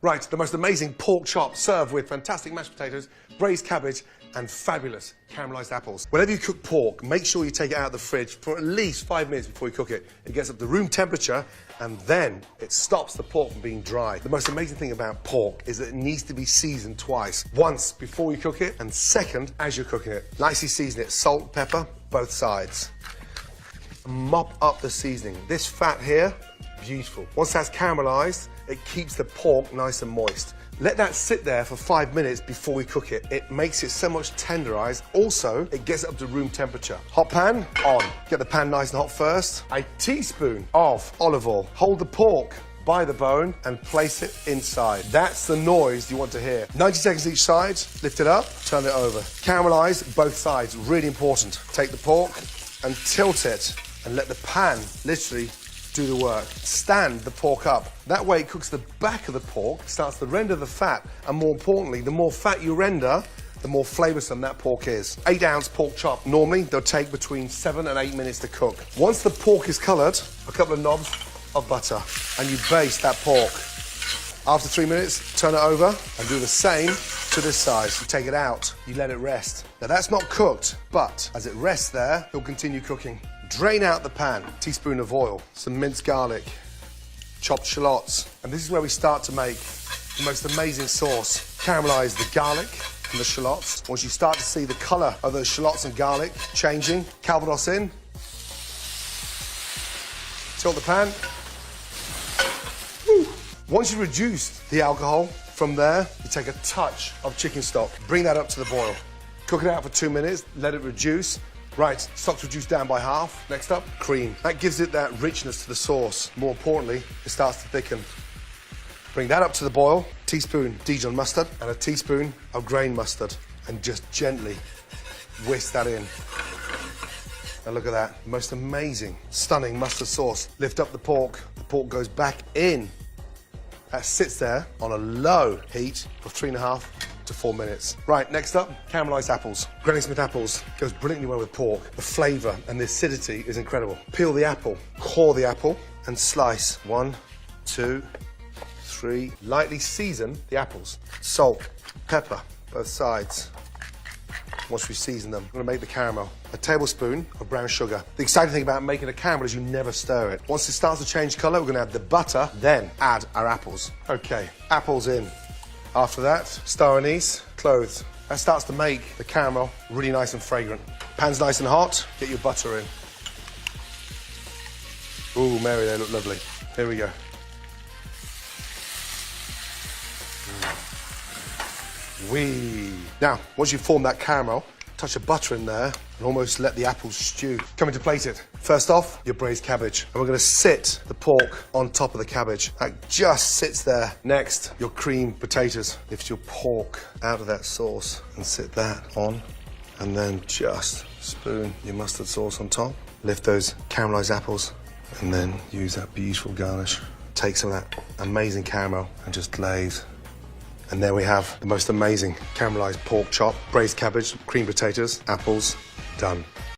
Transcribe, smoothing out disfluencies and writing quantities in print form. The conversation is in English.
Right, the most amazing pork chop served with fantastic mashed potatoes, braised cabbage, and fabulous caramelised apples. Whenever you cook pork, make sure you take it out of the fridge for at least 5 minutes before you cook it. It gets up to room temperature, and then it stops the pork from being dry. The most amazing thing about pork is that it needs to be seasoned twice. Once before you cook it, and second as you're cooking it. Nicely season it, salt, pepper, both sides. Mop up the seasoning. This fat here, beautiful. Once that's caramelised, it keeps the pork nice and moist. Let that sit there for 5 minutes before we cook it. It makes it so much tenderised. Also, it gets up to room temperature. Hot pan, on. Get the pan nice and hot first. A teaspoon of olive oil. Hold the pork by the bone and place it inside. That's the noise you want to hear. 90 seconds each side, lift it up, turn it over. Caramelise both sides, really important. Take the pork and tilt it and let the pan literally do the work. Stand the pork up. That way it cooks the back of the pork, starts to render the fat, and more importantly, the more fat you render, the more flavoursome that pork is. 8-ounce pork chop. Normally, they'll take between 7 and 8 minutes to cook. Once the pork is coloured, a couple of knobs of butter, and you baste that pork. After 3 minutes, turn it over and do the same to this side. You take it out, you let it rest. Now that's not cooked, but as it rests there, it'll continue cooking. Drain out the pan, teaspoon of oil, some minced garlic, chopped shallots, and this is where we start to make the most amazing sauce. Caramelise the garlic and the shallots. Once you start to see the colour of those shallots and garlic changing, Calvados in, tilt the pan. Woo. Once you reduce the alcohol, from there, you take a touch of chicken stock, bring that up to the boil. Cook it out for 2 minutes, let it reduce. Right, stock's reduced down by half. Next up, cream. That gives it that richness to the sauce. More importantly, it starts to thicken. Bring that up to the boil. Teaspoon Dijon mustard and a teaspoon of grain mustard. And just gently whisk that in. Now look at that. Most amazing, stunning mustard sauce. Lift up the pork. The pork goes back in. That sits there on a low heat for 3.5 to 4 minutes. Right, next up, caramelised apples. Granny Smith apples goes brilliantly well with pork. The flavour and the acidity is incredible. Peel the apple, core the apple, and slice. 1, 2, 3. Lightly season the apples. Salt, pepper, both sides. Once we season them, I'm gonna make the caramel. A tablespoon of brown sugar. The exciting thing about making a caramel is you never stir it. Once it starts to change colour, we're gonna add the butter, then add our apples. Okay, apples in. After that, star anise, clothes. That starts to make the caramel really nice and fragrant. Pan's nice and hot, get your butter in. Ooh, Mary, they look lovely. Here we go. Wee. Now, once you form that caramel, touch of butter in there and almost let the apples stew. Coming to plate it. First off, your braised cabbage. And we're going to sit the pork on top of the cabbage. That just sits there. Next, your creamed potatoes. Lift your pork out of that sauce and sit that on. And then just spoon your mustard sauce on top. Lift those caramelised apples and then use that beautiful garnish. Take some of that amazing caramel and just glaze. And there we have the most amazing caramelised pork chop, braised cabbage, creamed potatoes, apples, done.